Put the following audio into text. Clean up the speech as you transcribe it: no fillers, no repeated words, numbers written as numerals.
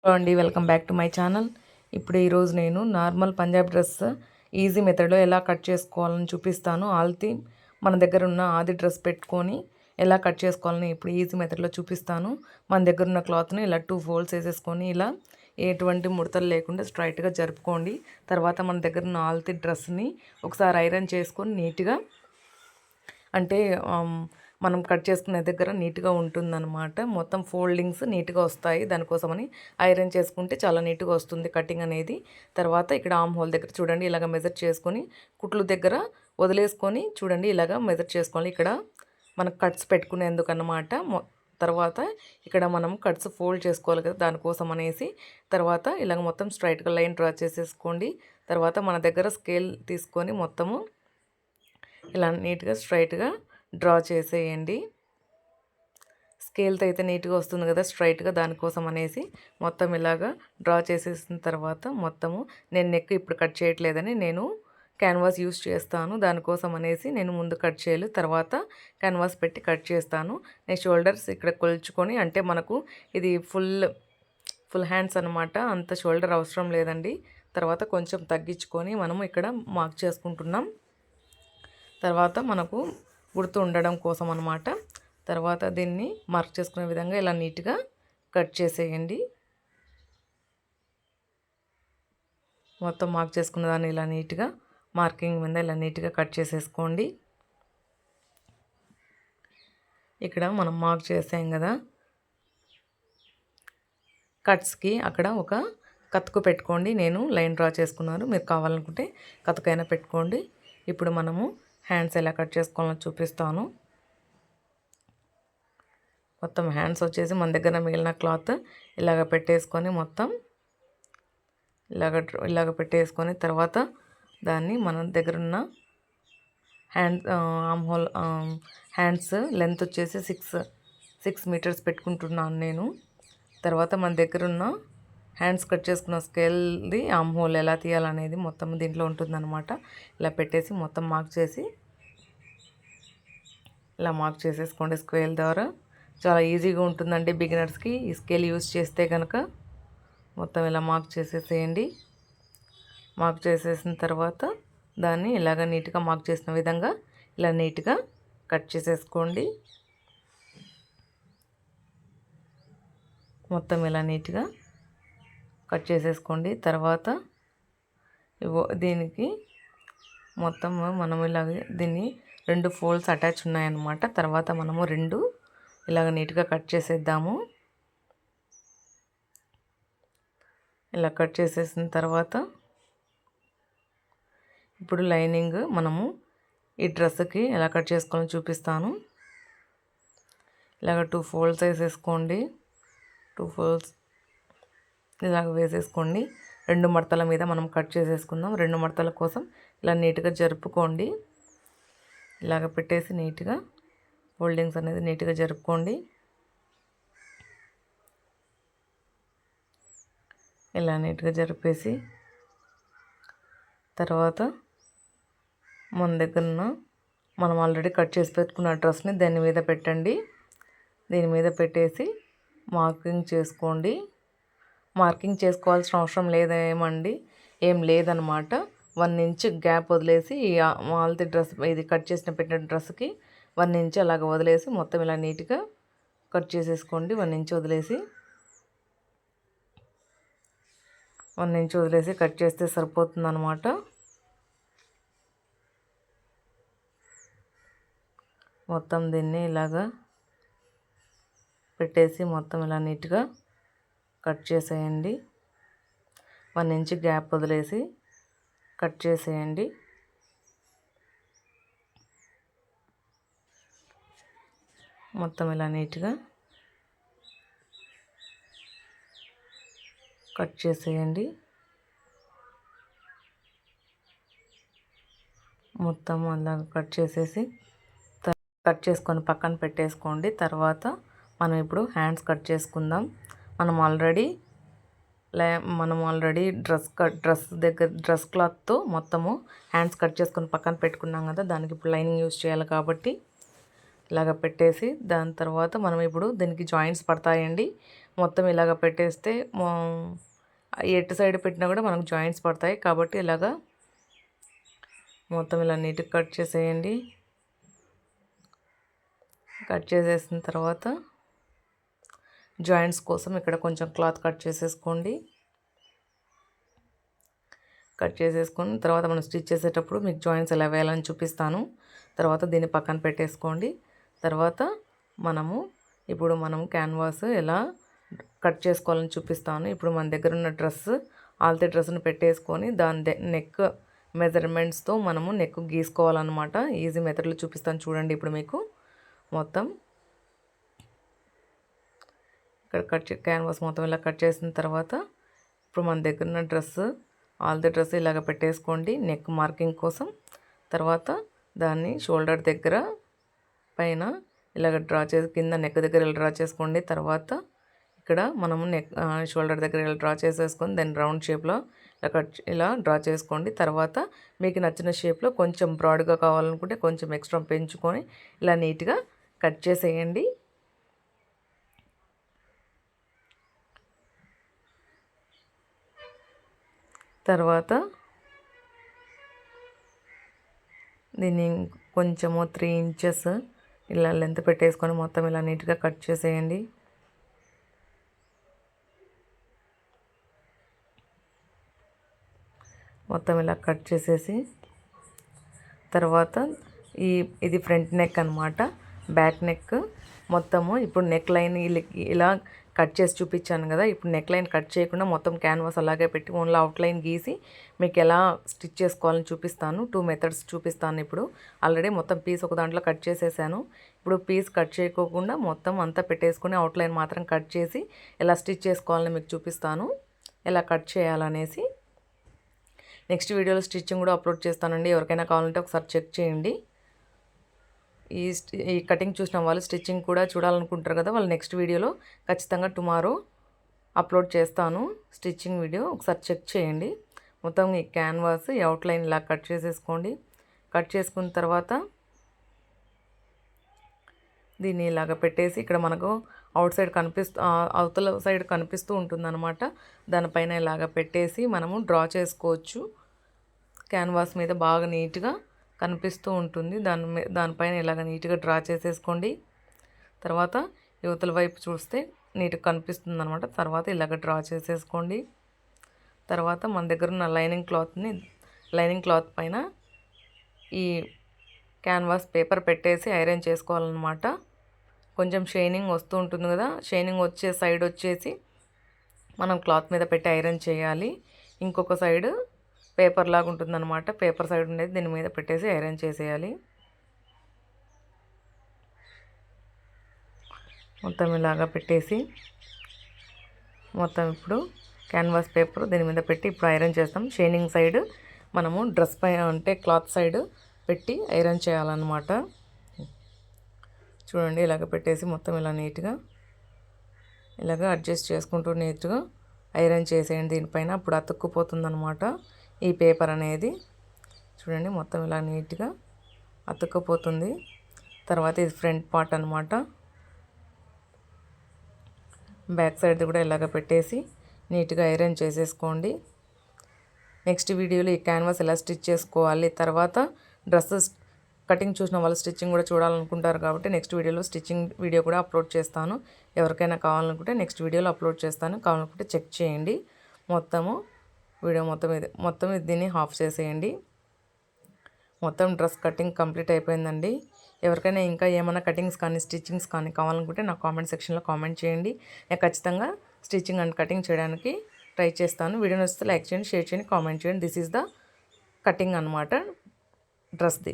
Hello అండి, welcome back to my channel. ఇప్పుడు ఈరోజు నేను నార్మల్ పంజాబ్ డ్రెస్ ఈజీ మెథడ్లో ఎలా కట్ చేసుకోవాలని చూపిస్తాను. మన దగ్గర ఉన్న ఆది డ్రెస్ పెట్టుకొని ఎలా కట్ చేసుకోవాలని ఇప్పుడు ఈజీ మెథడ్లో చూపిస్తాను. మన దగ్గర ఉన్న క్లాత్ని ఇలా 2 ఫోల్డ్స్ వేసేసుకొని ఇలా ఎటువంటి ముడతలు లేకుండా స్ట్రైట్గా జరుపుకోండి. తర్వాత మన దగ్గర ఉన్న ఆల్తీ డ్రెస్ని ఒకసారి ఐరన్ చేసుకొని నీట్గా అంటే మనం కట్ చేసుకునే దగ్గర నీట్గా ఉంటుందన్నమాట. మొత్తం ఫోల్డింగ్స్ నీట్గా వస్తాయి. దానికోసమని ఐరన్ చేసుకుంటే చాలా నీట్గా వస్తుంది కటింగ్ అనేది. తర్వాత ఇక్కడ ఆమ్ హోల్ దగ్గర చూడండి ఇలాగ మెజర్ చేసుకొని కుట్లు దగ్గర వదిలేసుకొని చూడండి ఇలాగ మెజర్ చేసుకోవాలి. ఇక్కడ మనకు కట్స్ పెట్టుకునేందుకు అన్నమాట. తర్వాత ఇక్కడ మనం కట్స్ ఫోల్డ్ చేసుకోవాలి కదా, దానికోసం అనేసి తర్వాత ఇలాగ మొత్తం స్ట్రైట్గా లైన్ డ్రా చేసేసుకోండి. తర్వాత మన దగ్గర స్కేల్ తీసుకొని మొత్తము ఇలా నీట్గా స్ట్రైట్గా డ్రా చేసేయండి. స్కేల్తో అయితే నీట్గా వస్తుంది కదా స్ట్రైట్గా, దానికోసం అనేసి మొత్తం ఇలాగా డ్రా చేసేసిన తర్వాత మొత్తము నేను నెక్ ఇప్పుడు కట్ చేయట్లేదని నేను క్యాన్వాస్ యూస్ చేస్తాను. దానికోసం అనేసి నేను ముందు కట్ చేయలేదు, తర్వాత క్యాన్వాస్ పెట్టి కట్ చేస్తాను. నేను షోల్డర్స్ ఇక్కడ కొలుచుకొని అంటే మనకు ఇది ఫుల్ హ్యాండ్స్ అనమాట, అంత షోల్డర్ అవసరం లేదండి. తర్వాత కొంచెం తగ్గించుకొని మనము ఇక్కడ మార్క్ చేసుకుంటున్నాం. తర్వాత మనకు గుర్తు ఉండడం కోసం అనమాట. తర్వాత దీన్ని మార్క్ చేసుకునే విధంగా ఇలా నీట్గా కట్ చేసేయండి. మొత్తం మార్క్ చేసుకున్న దాన్ని ఇలా నీట్గా మార్కింగ్ మీద ఇలా నీట్గా కట్ చేసేసుకోండి. ఇక్కడ మనం మార్క్ చేసాం కదా కట్స్కి, అక్కడ ఒక కత్తుకు పెట్టుకోండి. నేను లైన్ డ్రా చేసుకున్నాను, మీరు కావాలనుకుంటే కత్తుకైనా పెట్టుకోండి. ఇప్పుడు మనము హ్యాండ్స్ ఎలా కట్ చేసుకోవాలో చూపిస్తాను. మొత్తం హ్యాండ్స్ వచ్చేసి మన దగ్గర మిగిలిన క్లాత్ ఇలాగ పెట్టేసుకొని మొత్తం ఇలాగ పెట్టేసుకొని తర్వాత దాన్ని మన దగ్గర ఉన్న హ్యాండ్స్ లెంత్ వచ్చేసి 6 మీటర్స్ పెట్టుకుంటున్నాను నేను. తర్వాత మన దగ్గర ఉన్న హ్యాండ్స్ కట్ చేసుకున్న స్కేల్ది ఆమ్ హోల్ ఎలా తీయాలనేది మొత్తం దీంట్లో ఉంటుందన్నమాట. ఇలా పెట్టేసి మొత్తం మార్క్ చేసి ఇలా మార్క్ చేసేసుకోండి స్కేల్ ద్వారా. చాలా ఈజీగా ఉంటుందండి బిగినర్స్కి ఈ స్కేల్ యూజ్ చేస్తే కనుక. మొత్తం ఇలా మార్క్ చేసేసేయండి. మార్క్ చేసేసిన తర్వాత దాన్ని ఇలాగ నీట్గా మార్క్ చేసిన విధంగా ఇలా నీట్గా కట్ చేసేసుకోండి. మొత్తం ఇలా నీట్గా కట్ చేసేసుకోండి. తర్వాత దీనికి మొత్తం మనం ఇలాగే దీన్ని 2 ఫోల్డ్స్ అటాచ్ ఉన్నాయన్నమాట. తర్వాత మనము 2 ఇలాగ నీట్గా కట్ చేసేద్దాము. ఇలా కట్ చేసేసిన తర్వాత ఇప్పుడు లైనింగ్ మనము ఈ డ్రెస్కి ఎలా కట్ చేసుకోవాలని చూపిస్తాను. ఇలాగ 2 ఫోల్డ్స్ వేసేసుకోండి. 2 ఫోల్డ్స్ ఇలాగ వేసేసుకోండి. 2 మడతల మీద మనం కట్ చేసేసుకుందాం. 2 మడతల కోసం ఇలా నీట్గా జరుపుకోండి. ఇలాగ పెట్టేసి నీట్గా ఫోల్డింగ్స్ అనేది నీట్గా జరుపుకోండి. ఇలా నీట్గా జరిపేసి తర్వాత మన దగ్గర మనం ఆల్రెడీ కట్ చేసి పెట్టుకున్న డ్రెస్ని దాని మీద పెట్టండి. దీని మీద పెట్టేసి మార్కింగ్ చేసుకోండి. మార్కింగ్ చేసుకోవాల్సిన అవసరం ఏం లేదనమాట. 1 ఇంచ్ గ్యాప్ వదిలేసి ఆల్తీ డ్రెస్ ఇది కట్ చేసిన పెట్టిన డ్రెస్కి 1 ఇంచ్ అలాగ వదిలేసి మొత్తం ఇలా నీట్గా కట్ చేసేసుకోండి. 1 ఇంచ్ వదిలేసి కట్ చేస్తే సరిపోతుంది అనమాట. మొత్తం దీన్ని ఇలాగా పెట్టేసి మొత్తం ఇలా నీట్గా కట్ చేసేయండి. 1 ఇంచ్ గ్యాప్ వదిలేసి కట్ చేసేయండి. మొత్తం ఇలా నీట్గా కట్ చేసేయండి. మొత్తం అలా కట్ చేసుకొని పక్కన పెట్టేసుకోండి. తర్వాత మనం ఇప్పుడు హ్యాండ్స్ కట్ చేసుకుందాం. మనం ఆల్రెడీ డ్రెస్ క్లాత్తో మొత్తము హ్యాండ్స్ కట్ చేసుకొని పక్కన పెట్టుకున్నాం కదా, దానికి ఇప్పుడు లైనింగ్ యూజ్ చేయాలి కాబట్టి ఇలాగ పెట్టేసి దాని తర్వాత మనం ఇప్పుడు దీనికి జాయింట్స్ పడతాయండి. మొత్తం ఇలాగ పెట్టేస్తే ఎటు సైడ్ పెట్టినా కూడా మనకు జాయింట్స్ పడతాయి. కాబట్టి ఇలాగా మొత్తం ఇలా నీట్గా కట్ చేసేయండి. కట్ చేసేసిన తర్వాత జాయింట్స్ కోసం ఇక్కడ కొంచెం క్లాత్ కట్ చేసేసుకోండి. కట్ చేసేసుకొని తర్వాత మనం స్టిచ్ చేసేటప్పుడు మీకు జాయింట్స్ ఎలా వేయాలని చూపిస్తాను. తర్వాత దీన్ని పక్కన పెట్టేసుకోండి. తర్వాత ఇప్పుడు మనం క్యాన్వాస్ ఎలా కట్ చేసుకోవాలని చూపిస్తాను. ఇప్పుడు మన దగ్గర ఉన్న ఆల్తే డ్రెస్ని పెట్టేసుకొని దాని నెక్ మెజర్మెంట్స్తో మనము నెక్ గీసుకోవాలన్నమాట. ఈజీ మెథడ్లో చూపిస్తాను చూడండి. ఇప్పుడు మీకు మొత్తం ఇక్కడ క్యాన్వాస్ మొత్తం ఇలా కట్ చేసిన తర్వాత ఇప్పుడు మన దగ్గర ఉన్న ఆల్తే డ్రెస్ ఇలాగ పెట్టేసుకోండి నెక్ మార్కింగ్ కోసం. తర్వాత దాన్ని షోల్డర్ దగ్గర పైన ఇలాగ డ్రా చేసి కింద నెక్ దగ్గర ఇలా డ్రా చేసుకోండి. తర్వాత ఇక్కడ మనము షోల్డర్ దగ్గర ఇలా డ్రా చేసేసుకొని దాన్ని రౌండ్ షేప్లో ఇలా డ్రా చేసుకోండి. తర్వాత మీకు నచ్చిన షేప్లో కొంచెం బ్రాడ్గా కావాలనుకుంటే కొంచెం ఎక్స్ట్రా పెంచుకొని ఇలా నీట్గా కట్ చేసేయండి. తర్వాత దీన్ని కొంచెము 3 ఇంచెస్ ఇలా లెంత్ పెట్టేసుకొని మొత్తం ఇలా నీట్గా కట్ చేసేయండి. మొత్తం ఇలా కట్ చేసేసి తర్వాత ఇది ఫ్రంట్ నెక్ అన్నమాట. బ్యాక్ నెక్ మొత్తము ఇప్పుడు నెక్ లైన్ ఇలా కట్ చేసి చూపించాను కదా. ఇప్పుడు నెక్ లైన్ కట్ చేయకుండా మొత్తం క్యాన్వాస్ అలాగే పెట్టి ఓన్లీ అవుట్లైన్ గీసి మీకు ఎలా స్టిచ్ చేసుకోవాలని చూపిస్తాను. 2 మెథడ్స్ చూపిస్తాను. ఇప్పుడు ఆల్రెడీ మొత్తం పీస్ ఒక దాంట్లో కట్ చేసేసాను. ఇప్పుడు పీస్ కట్ చేయకోకుండా మొత్తం అంతా పెట్టేసుకుని అవుట్లైన్ మాత్రం కట్ చేసి ఎలా స్టిచ్ చేసుకోవాలని మీకు చూపిస్తాను, ఎలా కట్ చేయాలనేసి. నెక్స్ట్ వీడియోలో స్టిచ్చింగ్ కూడా అప్లోడ్ చేస్తానండి. ఎవరికైనా కావాలంటే ఒకసారి చెక్ చేయండి. ఈ కటింగ్ చూసిన వాళ్ళు స్టిచ్చింగ్ కూడా చూడాలనుకుంటారు కదా, వాళ్ళు నెక్స్ట్ వీడియోలో ఖచ్చితంగా టుమారో అప్లోడ్ చేస్తాను స్టిచ్చింగ్ వీడియో. ఒకసారి చెక్ చేయండి. మొత్తం ఈ క్యాన్వాస్ ఈ అవుట్లైన్ ఇలా కట్ చేసేసుకోండి. కట్ చేసుకున్న తర్వాత దీన్ని ఇలాగ పెట్టేసి ఇక్కడ మనకు అవతల సైడ్ కనిపిస్తూ ఉంటుందన్నమాట. దానిపైన ఇలాగ పెట్టేసి మనము డ్రా చేసుకోవచ్చు. క్యాన్వాస్ మీద బాగా నీట్గా కనిపిస్తూ ఉంటుంది. దానిపైన ఇలాగ నీట్గా డ్రా చేసేసుకోండి. తర్వాత యువతల వైపు చూస్తే నీట్గా కనిపిస్తుంది అనమాట. తర్వాత ఇలాగ డ్రా చేసేసుకోండి. తర్వాత మన దగ్గర ఉన్న లైనింగ్ క్లాత్ పైన ఈ క్యాన్వాస్ పేపర్ పెట్టేసి ఐరన్ చేసుకోవాలన్నమాట. కొంచెం షైనింగ్ వస్తూ ఉంటుంది కదా, షైనింగ్ వచ్చే సైడ్ వచ్చేసి మనం క్లాత్ మీద పెట్టి ఐరన్ చేయాలి. ఇంకొక సైడ్ పేపర్ లాగా ఉంటుందన్నమాట. పేపర్ సైడ్ ఉండేది దీని మీద పెట్టేసి ఐరన్ చేసేయాలి. మొత్తం ఇలాగా పెట్టేసి మొత్తం ఇప్పుడు క్యాన్వాస్ పేపర్ దీని మీద పెట్టి ఇప్పుడు ఐరన్ చేస్తాం. షైనింగ్ సైడ్ మనము డ్రెస్ పైన అంటే క్లాత్ సైడ్ పెట్టి ఐరన్ చేయాలన్నమాట. చూడండి ఇలాగ పెట్టేసి మొత్తం ఇలా నీట్గా ఇలాగ అడ్జస్ట్ చేసుకుంటూ నీట్గా ఐరన్ చేసేయండి దీనిపైన. అప్పుడు అతుక్కుపోతుందన్నమాట ఈ పేపర్ అనేది. చూడండి మొత్తం ఇలా నీట్గా అతుక్కుపోతుంది. తర్వాత ఇది ఫ్రంట్ పార్ట్ అనమాట. బ్యాక్ సైడ్ కూడా ఇలాగ పెట్టేసి నీట్గా ఐరన్ చేసేసుకోండి. నెక్స్ట్ వీడియోలో ఈ క్యాన్వాస్ ఎలా స్టిచ్ చేసుకోవాలి, తర్వాత డ్రెస్సెస్ కటింగ్ చూసిన వాళ్ళు స్టిచ్చింగ్ కూడా చూడాలనుకుంటారు కాబట్టి నెక్స్ట్ వీడియోలో స్టిచ్చింగ్ వీడియో కూడా అప్లోడ్ చేస్తాను. ఎవరికైనా కావాలనుకుంటే నెక్స్ట్ వీడియోలో అప్లోడ్ చేస్తాను. కావాలనుకుంటే చెక్ చేయండి. వీడియో మొత్తం దీన్ని హాఫ్ చేసేయండి. మొత్తం డ్రెస్ కటింగ్ కంప్లీట్ అయిపోయిందండి. ఎవరికైనా ఇంకా ఏమైనా కటింగ్స్ కానీ స్టిచ్చింగ్స్ కానీ కావాలనుకుంటే నాకు కామెంట్ సెక్షన్లో కామెంట్ చేయండి. నేను ఖచ్చితంగా స్టిచ్చింగ్ అండ్ కటింగ్ చేయడానికి ట్రై చేస్తాను. వీడియో నచ్చితే లైక్ చేయండి, షేర్ చేయండి, కామెంట్ చేయండి. దిస్ ఈజ్ ద కటింగ్ అనమాట డ్రెస్ది.